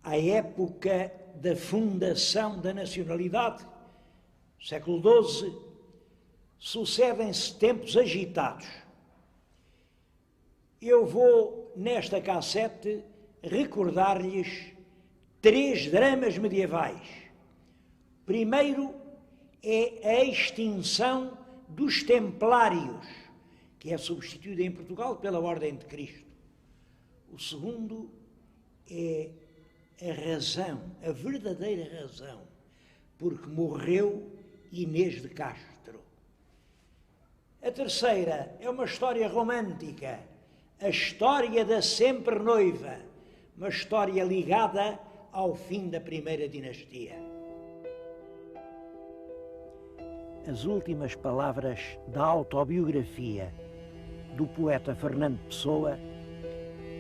à época da fundação da nacionalidade, século XII, sucedem-se tempos agitados. Eu vou, nesta cassete, recordar-lhes 3 dramas medievais. Primeiro é a extinção dos Templários, que é substituída em Portugal pela Ordem de Cristo. O segundo é a razão, a verdadeira razão, porque morreu Inês de Castro. A terceira é uma história romântica, a história da sempre noiva, uma história ligada ao fim da primeira dinastia. As últimas palavras da autobiografia do poeta Fernando Pessoa,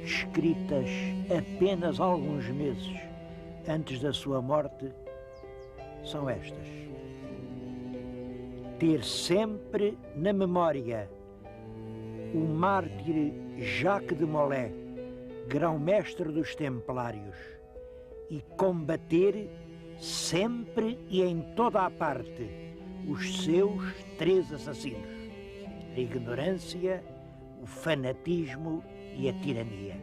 escritas apenas alguns meses antes da sua morte, são estas: ter sempre na memória o mártir Jacques de Molay, grão-mestre dos Templários, e combater sempre e em toda a parte os seus 3 assassinos: a ignorância, o fanatismo e a tirania.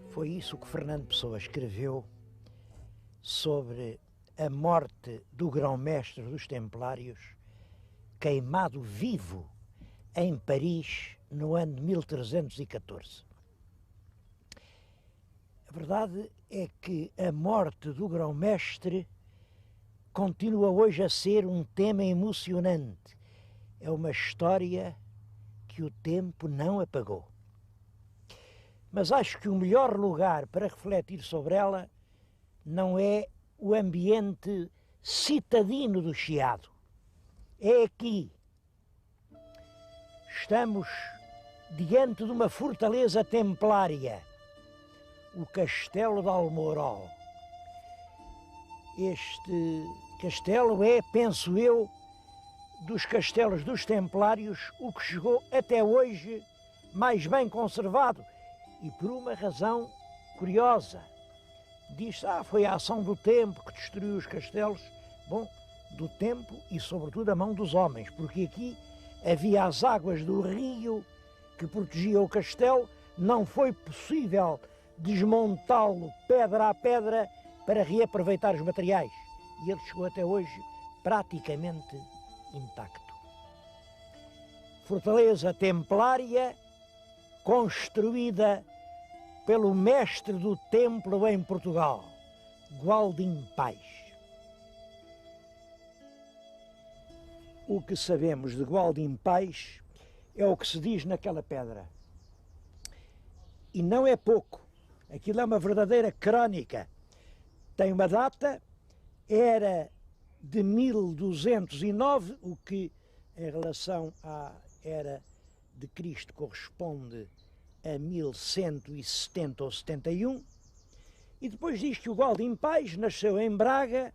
Foi isso que Fernando Pessoa escreveu sobre a morte do grão-mestre dos Templários, queimado vivo em Paris no ano de 1314. A verdade é que a morte do grão-mestre continua hoje a ser um tema emocionante. É uma história que o tempo não apagou. Mas acho que o melhor lugar para refletir sobre ela não é o ambiente citadino do Chiado. É aqui. Estamos diante de uma fortaleza templária, o Castelo de Almorol. Este castelo é, penso eu, dos castelos dos Templários, o que chegou até hoje mais bem conservado, e por uma razão curiosa. Diz-se, foi a ação do tempo que destruiu os castelos. Bom, do tempo e sobretudo a mão dos homens, porque aqui havia as águas do rio que protegiam o castelo, não foi possível desmontá-lo pedra a pedra para reaproveitar os materiais, e ele chegou até hoje praticamente intacto. Fortaleza templária, construída pelo mestre do templo em Portugal, Gualdim Pais. O que sabemos de Gualdim Pais é o que se diz naquela pedra. E não é pouco. Aquilo é uma verdadeira crónica. Tem uma data, era de 1209, o que em relação à era de Cristo corresponde a 1170 ou 71, e depois diz que o Gualdim Pais nasceu em Braga,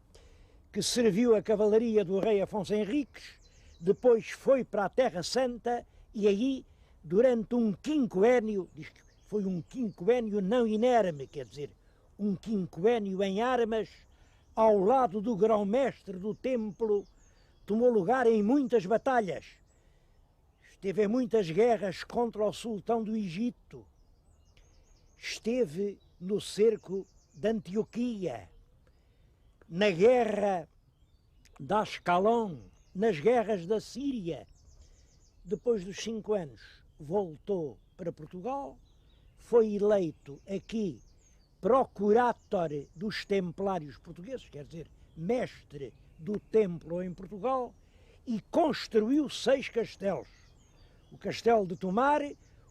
que serviu a cavalaria do rei Afonso Henriques, depois foi para a Terra Santa e aí, durante um quinquênio, diz que foi um quinquênio não inerme, quer dizer, um quinquênio em armas, ao lado do grão-mestre do templo, tomou lugar em muitas batalhas. Esteve em muitas guerras contra o sultão do Egito. Esteve no cerco de Antioquia, na guerra de Ascalon, nas guerras da Síria. Depois dos 5 anos, voltou para Portugal, foi eleito aqui procurátor dos templários portugueses, quer dizer, mestre do templo em Portugal, e construiu 6 castelos. O castelo de Tomar,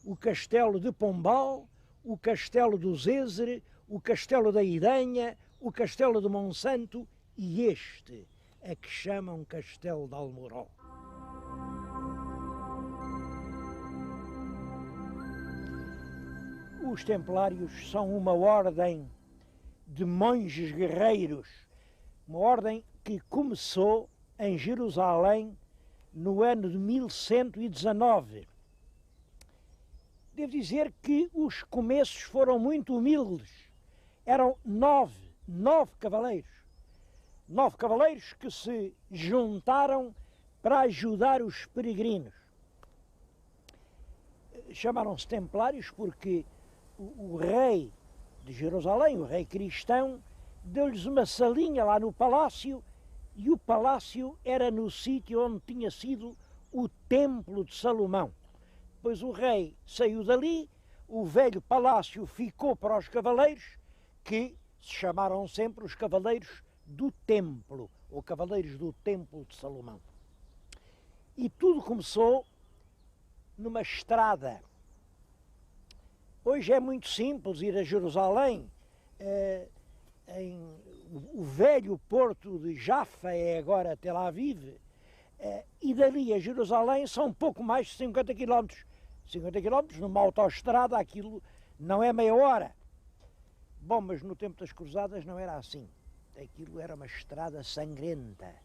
o castelo de Pombal, o castelo do Zézere, o castelo da Idanha, o castelo de Monsanto e este, a que chamam Castelo de Almorol. Os templários são uma ordem de monges guerreiros, uma ordem que começou em Jerusalém no ano de 1119. Devo dizer que os começos foram muito humildes. Eram nove cavaleiros. 9 cavaleiros que se juntaram para ajudar os peregrinos. Chamaram-se templários porque o rei de Jerusalém, o rei cristão, deu-lhes uma salinha lá no palácio, e o palácio era no sítio onde tinha sido o templo de Salomão. Depois o rei saiu dali, o velho palácio ficou para os cavaleiros, que se chamaram sempre os cavaleiros do templo, ou cavaleiros do templo de Salomão. E tudo começou numa estrada. Hoje é muito simples ir a Jerusalém. O velho porto de Jaffa é agora Tel Aviv, e dali a Jerusalém são pouco mais de 50 quilómetros. 50 quilómetros numa autoestrada, aquilo não é meia hora. Bom, mas no tempo das cruzadas não era assim. Aquilo era uma estrada sangrenta.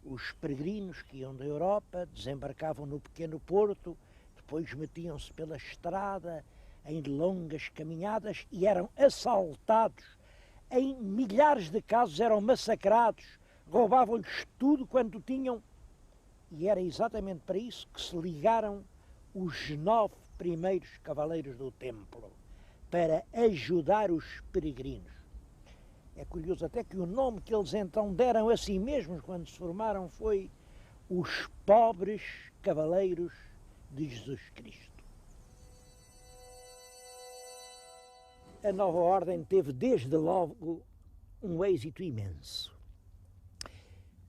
Os peregrinos que iam da Europa desembarcavam no pequeno porto, depois metiam-se pela estrada em longas caminhadas e eram assaltados. Em milhares de casos eram massacrados, roubavam-lhes tudo quanto tinham. E era exatamente para isso que se ligaram os 9 primeiros cavaleiros do templo, para ajudar os peregrinos. É curioso até que o nome que eles então deram a si mesmos quando se formaram foi os Pobres Cavaleiros de Jesus Cristo. A nova ordem teve desde logo um êxito imenso,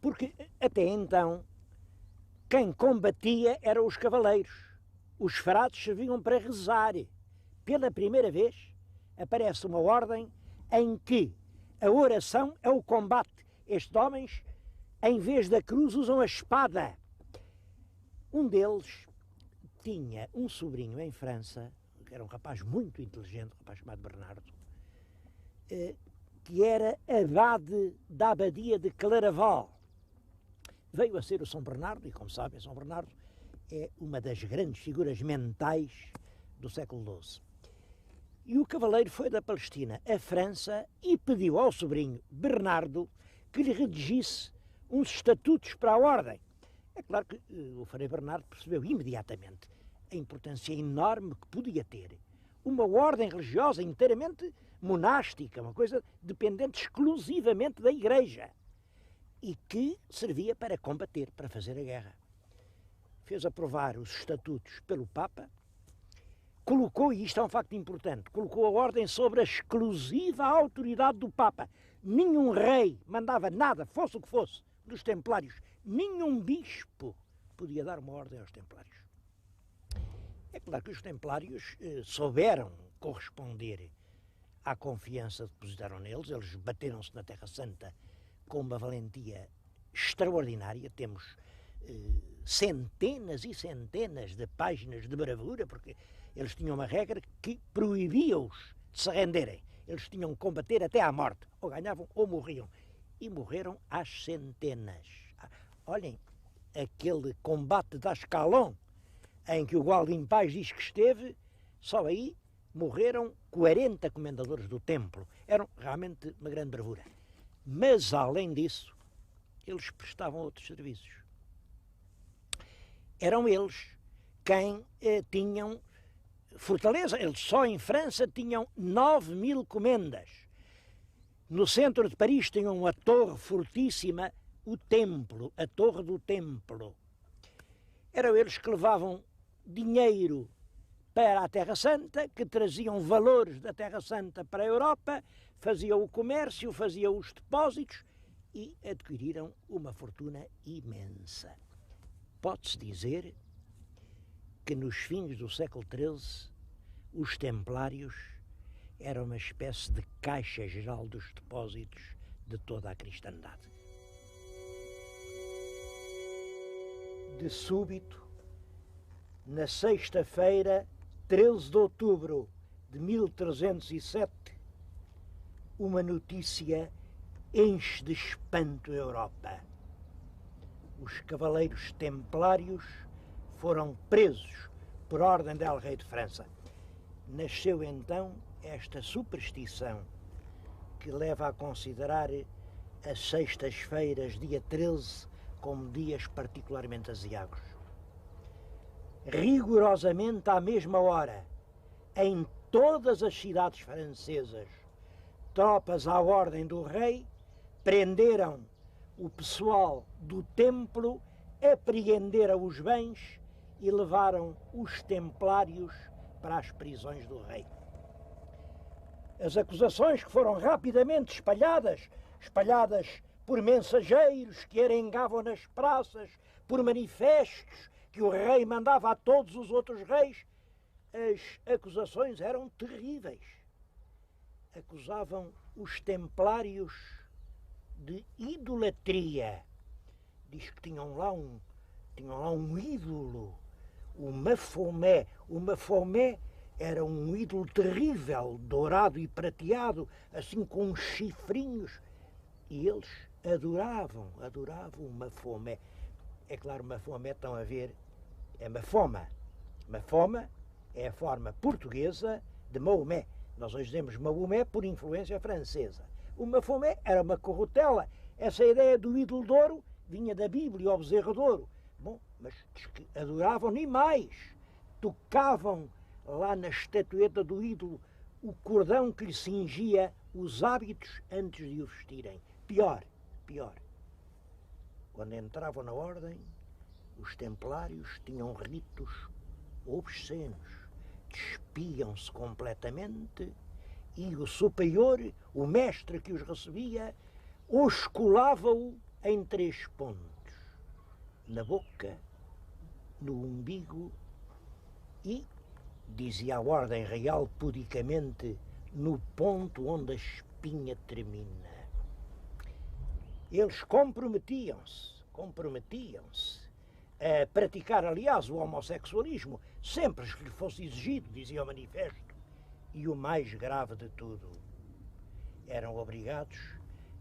porque até então quem combatia eram os cavaleiros. Os frades serviam para rezar. Pela primeira vez aparece uma ordem em que a oração é o combate. Estes homens, em vez da cruz, usam a espada. Um deles tinha um sobrinho em França, que era um rapaz muito inteligente, um rapaz chamado Bernardo, que era abade da abadia de Claraval. Veio a ser o São Bernardo, e como sabem, São Bernardo é uma das grandes figuras mentais do século XII. E o cavaleiro foi da Palestina à França e pediu ao sobrinho Bernardo que lhe redigisse uns estatutos para a ordem. É claro que o Frei Bernardo percebeu imediatamente a importância enorme que podia ter uma ordem religiosa inteiramente monástica, uma coisa dependente exclusivamente da Igreja, e que servia para combater, para fazer a guerra. Fez aprovar os estatutos pelo Papa, colocou, e isto é um facto importante, colocou a ordem sobre a exclusiva autoridade do Papa. Nenhum rei mandava nada, fosse o que fosse, dos templários. Nenhum bispo podia dar uma ordem aos templários. É claro que os templários souberam corresponder à confiança que depositaram neles. Eles bateram-se na Terra Santa com uma valentia extraordinária. Temos centenas e centenas de páginas de bravura, porque eles tinham uma regra que proibia-os de se renderem. Eles tinham que combater até à morte. Ou ganhavam ou morriam. E morreram às centenas. Olhem, aquele combate de Ascalon, em que o Gualdim Paz diz que esteve, só aí morreram 40 comendadores do templo. Eram realmente uma grande bravura. Mas, além disso, eles prestavam outros serviços. Eram eles quem tinham fortaleza. Eles só em França tinham 9.000 comendas. No centro de Paris tinham uma torre fortíssima, o Templo, a Torre do Templo. Eram eles que levavam dinheiro para a Terra Santa, que traziam valores da Terra Santa para a Europa, faziam o comércio, faziam os depósitos e adquiriram uma fortuna imensa. Pode-se dizer que nos fins do século XIII os templários eram uma espécie de caixa geral dos depósitos de toda a cristandade. De súbito, na sexta-feira, 13 de outubro de 1307, uma notícia enche de espanto a Europa. os cavaleiros templários foram presos por ordem del Rei de França. Nasceu então esta superstição que leva a considerar as sextas-feiras, dia 13, como dias particularmente aziagos. Rigorosamente à mesma hora, em todas as cidades francesas, tropas à ordem do rei prenderam o pessoal do templo, apreenderam os bens e levaram os templários para as prisões do rei. As acusações que foram rapidamente espalhadas por mensageiros que arengavam nas praças, por manifestos que o rei mandava a todos os outros reis, as acusações eram terríveis. Acusavam os templários de idolatria. Diz que tinham lá um ídolo, o Mafomet. O Mafomet era um ídolo terrível, dourado e prateado, assim com uns chifrinhos. E eles adoravam o Mafomet. É claro, Mafomet, estão a ver, é Mafoma. Mafoma é a forma portuguesa de Maomé. Nós hoje dizemos Maomé por influência francesa. O Mafomet era uma corrutela. Essa ideia do ídolo de ouro vinha da Bíblia, o bezerro de ouro. Bom, mas diz que adoravam nem mais. Tocavam lá na estatueta do ídolo o cordão que lhe cingia os hábitos antes de o vestirem. Pior. Quando entravam na ordem, os templários tinham ritos obscenos. Despiam-se completamente e o superior, o mestre que os recebia, os colava-o em 3 pontos. Na boca, no umbigo e, dizia a ordem real pudicamente, no ponto onde a espinha termina. Eles comprometiam-se a praticar, aliás, o homossexualismo, sempre que lhe fosse exigido, dizia o manifesto. E o mais grave de tudo, eram obrigados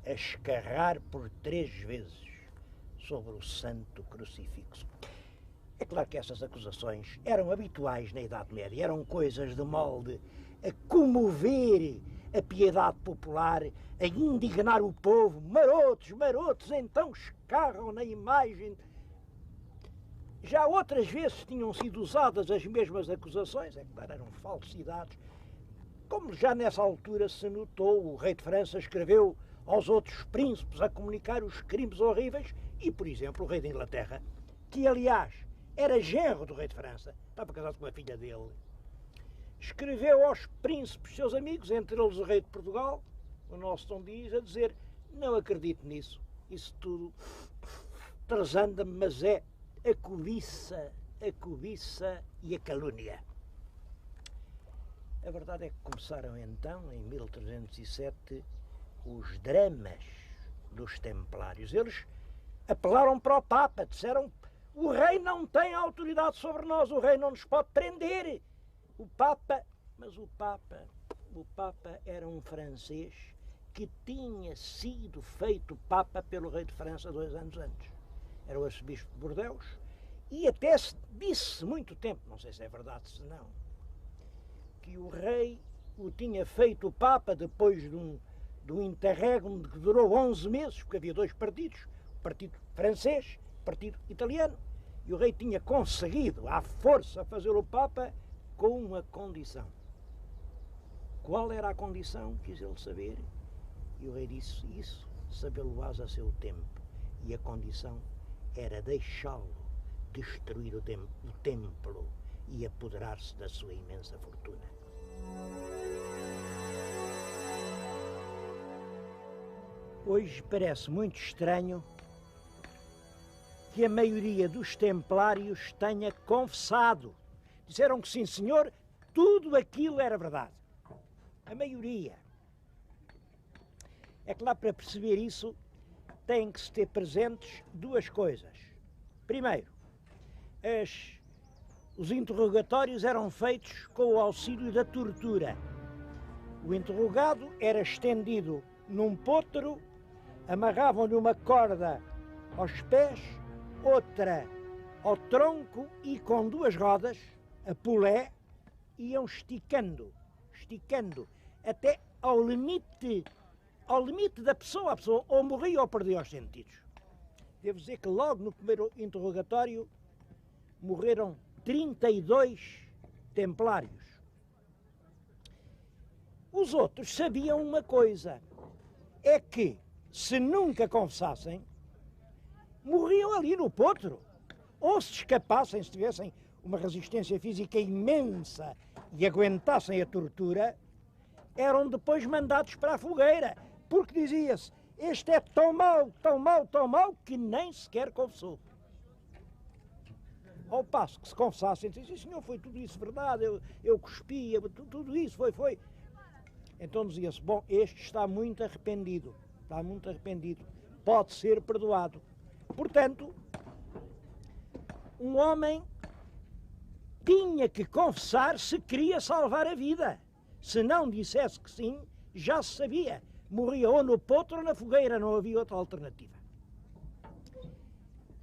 a escarrar por 3 vezes sobre o santo crucifixo. É claro que essas acusações eram habituais na Idade Média, eram coisas de molde a comover a piedade popular, a indignar o povo. Marotos, então escarram na imagem. Já outras vezes tinham sido usadas as mesmas acusações, é claro, eram falsidades. Como já nessa altura se notou, o rei de França escreveu aos outros príncipes a comunicar os crimes horríveis e, por exemplo, o rei da Inglaterra, que aliás era genro do rei de França, estava casado com a filha dele, escreveu aos príncipes, seus amigos, entre eles o rei de Portugal, o nosso Dom Dias, a dizer: não acredito nisso, isso tudo transanda-me, mas é a cobiça e a calúnia. A verdade é que começaram então, em 1307, os dramas dos templários. Eles apelaram para o Papa, disseram: o rei não tem autoridade sobre nós, o rei não nos pode prender. Mas o Papa era um francês que tinha sido feito Papa pelo rei de França 2 anos antes. Era o arcebispo de Bordeaux, e até se disse muito tempo, não sei se é verdade se não, que o rei o tinha feito Papa depois de um interregno que durou 11 meses, porque havia 2 partidos, o partido francês, o partido italiano, e o rei tinha conseguido, à força, fazer o Papa com uma condição. Qual era a condição? Quis ele saber, e o rei disse: isso sabê-lo-ás a seu tempo. E a condição era deixá-lo destruir o templo e apoderar-se da sua imensa fortuna. Hoje parece muito estranho que a maioria dos templários tenha confessado. Disseram que sim, senhor, tudo aquilo era verdade. A maioria. É claro, para perceber isso, têm que se ter presentes 2 coisas. Primeiro, os interrogatórios eram feitos com o auxílio da tortura. O interrogado era estendido num potro, amarravam-lhe uma corda aos pés, outra ao tronco e com duas rodas, a pulé, iam esticando, até ao limite da pessoa. A pessoa ou morria ou perdia os sentidos. Devo dizer que logo no primeiro interrogatório morreram 32 templários. Os outros sabiam uma coisa, é que se nunca confessassem, morriam ali no potro. Ou se escapassem, se tivessem uma resistência física imensa e aguentassem a tortura, eram depois mandados para a fogueira, porque dizia-se, este é tão mau, que nem sequer confessou. Ao passo que se confessassem, diziam, senhor, foi tudo isso verdade, eu cuspia, tudo isso foi. Então dizia-se, bom, este está muito arrependido, pode ser perdoado. Portanto, um homem tinha que confessar se queria salvar a vida. Se não dissesse que sim, já se sabia. Morria ou no potro ou na fogueira, não havia outra alternativa.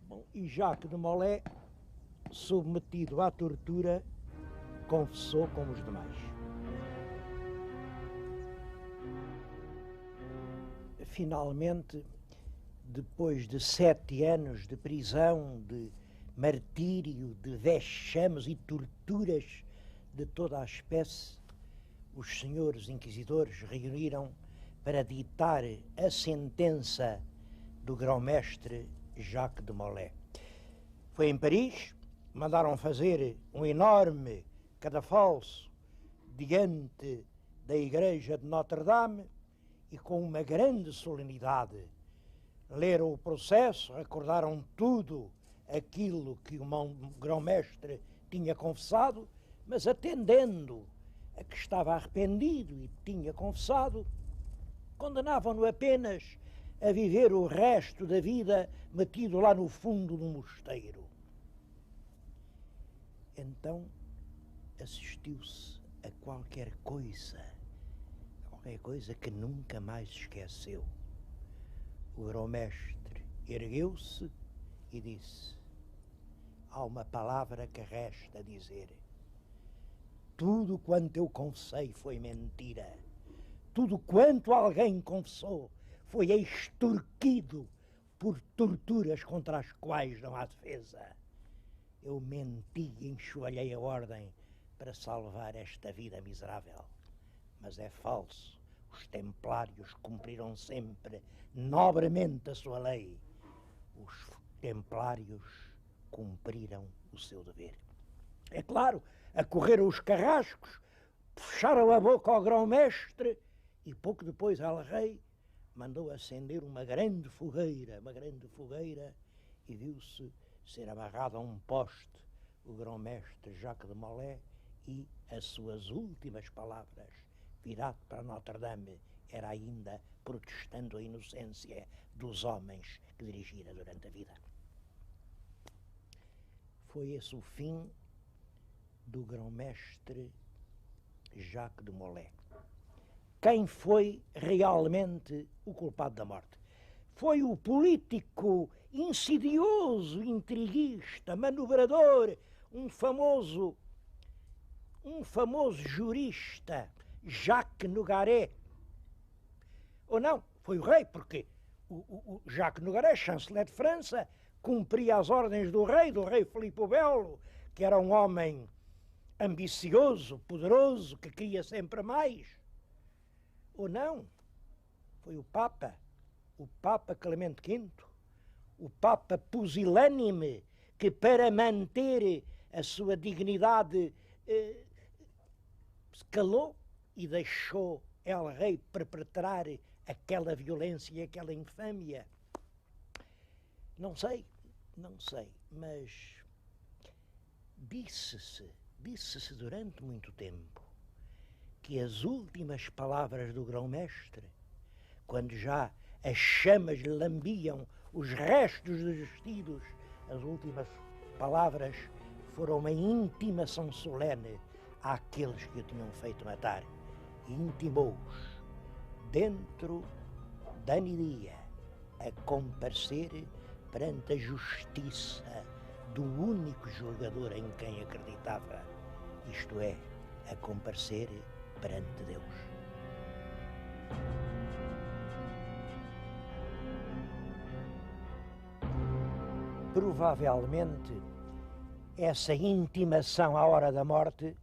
Bom, e Jacques de Molay, submetido à tortura, confessou como os demais. Finalmente, depois de 7 anos de prisão, de martírio, de vexames e torturas de toda a espécie, os senhores inquisidores reuniram para ditar a sentença do grão-mestre Jacques de Molay. Foi em Paris, mandaram fazer um enorme cadafalso diante da igreja de Notre-Dame e com uma grande solenidade leram o processo, recordaram tudo aquilo que o grão-mestre tinha confessado, mas atendendo a que estava arrependido e tinha confessado, condenavam-no apenas a viver o resto da vida metido lá no fundo do mosteiro. Então assistiu-se a qualquer coisa que nunca mais esqueceu. O grão-mestre ergueu-se e disse, há uma palavra que resta dizer. Tudo quanto eu confessei foi mentira. Tudo quanto alguém confessou foi extorquido por torturas contra as quais não há defesa. Eu menti e enxovalhei a ordem para salvar esta vida miserável. Mas é falso. Os templários cumpriram sempre nobremente a sua lei. Os templários cumpriram o seu dever. É claro, acorreram os carrascos, fecharam a boca ao grão-mestre e pouco depois el-rei mandou acender uma grande fogueira e viu-se ser amarrado a um poste o grão-mestre Jacques de Molay e as suas últimas palavras, virado para Notre-Dame, era ainda protestando a inocência dos homens que dirigira durante a vida. Foi esse o fim do grão-mestre Jacques de Molay. Quem foi realmente o culpado da morte? Foi o político insidioso, intriguista, manobrador, um famoso jurista, Jacques Nogaret. Ou não, foi o rei, porque o Jacques Nogaret, chanceler de França, cumpria as ordens do rei Filipe o Belo, que era um homem ambicioso, poderoso, que queria sempre mais. Ou não, foi o Papa Clemente V, o Papa pusilânime, que para manter a sua dignidade se calou e deixou el-rei perpetrar aquela violência e aquela infâmia. Não sei, mas disse-se durante muito tempo que as últimas palavras do grão-mestre, quando já as chamas lhe lambiam os restos dos vestidos, as últimas palavras foram uma intimação solene àqueles que o tinham feito matar. E intimou-os, dentro da dia, a comparecer perante a justiça do único julgador em quem acreditava, isto é, a comparecer perante Deus. Provavelmente, essa intimação à hora da morte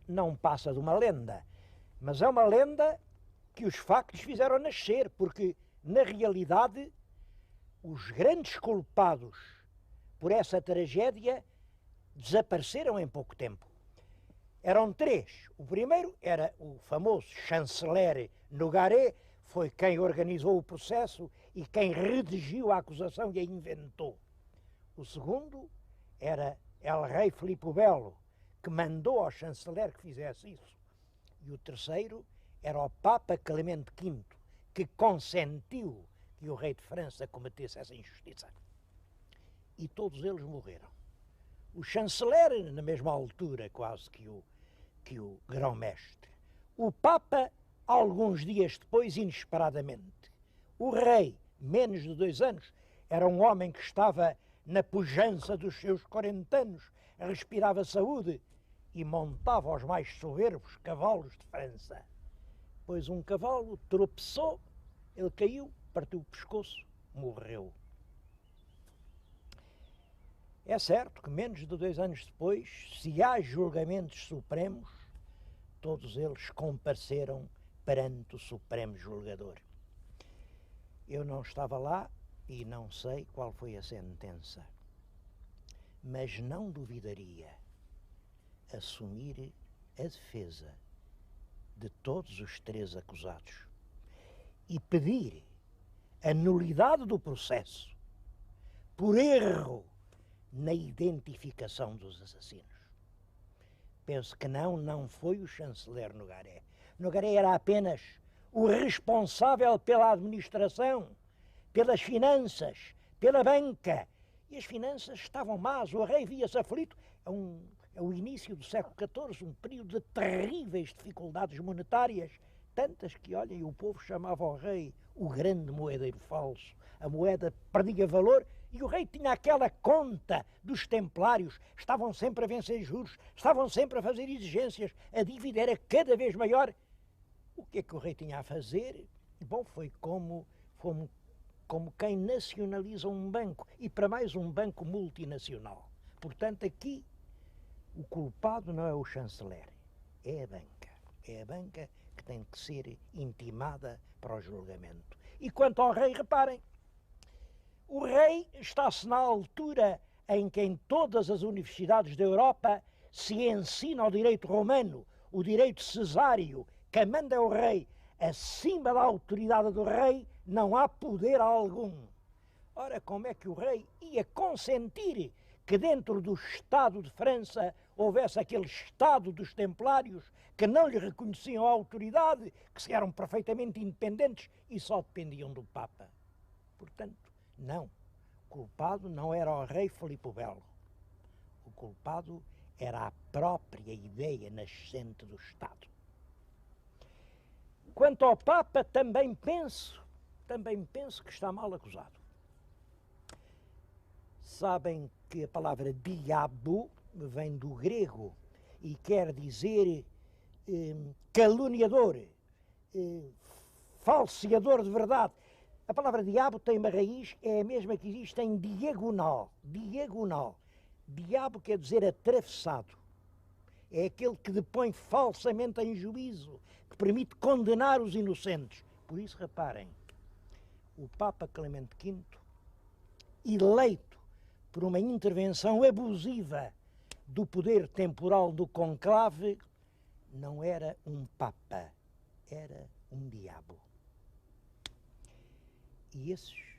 não passa de uma lenda, mas é uma lenda que os factos fizeram nascer, porque, na realidade, os grandes culpados por essa tragédia desapareceram em pouco tempo. Eram três. O primeiro era o famoso chanceler Nogaret, foi quem organizou o processo e quem redigiu a acusação e a inventou. O segundo era El Rei Filipe o Belo, que mandou ao chanceler que fizesse isso. E o terceiro era o Papa Clemente V, que consentiu que o rei de França cometesse essa injustiça. E todos eles morreram. O chanceler, na mesma altura quase que o grão-mestre. O Papa, alguns dias depois, inesperadamente. O rei, menos de 2 anos, era um homem que estava na pujança dos seus 40 anos, respirava saúde e montava os mais soberbos cavalos de França. Pois um cavalo tropeçou, ele caiu, partiu o pescoço, morreu. É certo que menos de 2 anos depois, se há julgamentos supremos, todos eles compareceram perante o Supremo Julgador. Eu não estava lá e não sei qual foi a sentença, mas não duvidaria assumir a defesa de todos os 3 acusados e pedir a nulidade do processo por erro na identificação dos assassinos. Penso que não foi o chanceler Nogaret. Nogaret era apenas o responsável pela administração, pelas finanças, pela banca. E as finanças estavam más, o rei via-se aflito. É o início do século XIV, um período de terríveis dificuldades monetárias, tantas que, olhem, o povo chamava o rei o grande moedeiro falso. A moeda perdia valor e o rei tinha aquela conta dos templários, estavam sempre a vencer juros, estavam sempre a fazer exigências, a dívida era cada vez maior. O que é que o rei tinha a fazer? Bom, foi como quem nacionaliza um banco, e para mais um banco multinacional. Portanto, aqui o culpado não é o chanceler, é a banca. É a banca que tem que ser intimada para o julgamento. E quanto ao rei, reparem, o rei está-se na altura em que em todas as universidades da Europa se ensina o direito romano, o direito cesáreo, que manda o rei. Acima da autoridade do rei não há poder algum. Ora, como é que o rei ia consentir que dentro do Estado de França houvesse aquele Estado dos Templários que não lhe reconheciam a autoridade, que se eram perfeitamente independentes e só dependiam do Papa? Portanto, não. O culpado não era o rei Filipe o Belo. O culpado era a própria ideia nascente do Estado. Quanto ao Papa, também penso que está mal acusado. Sabem que a palavra diabo vem do grego e quer dizer caluniador, falseador de verdade. A palavra diabo tem uma raiz, é a mesma que existe em diagonal. Diagonal. Diabo quer dizer atravessado. É aquele que depõe falsamente em juízo, que permite condenar os inocentes. Por isso, reparem, o Papa Clemente V, eleito por uma intervenção abusiva do poder temporal do conclave, não era um Papa, era um diabo. E esses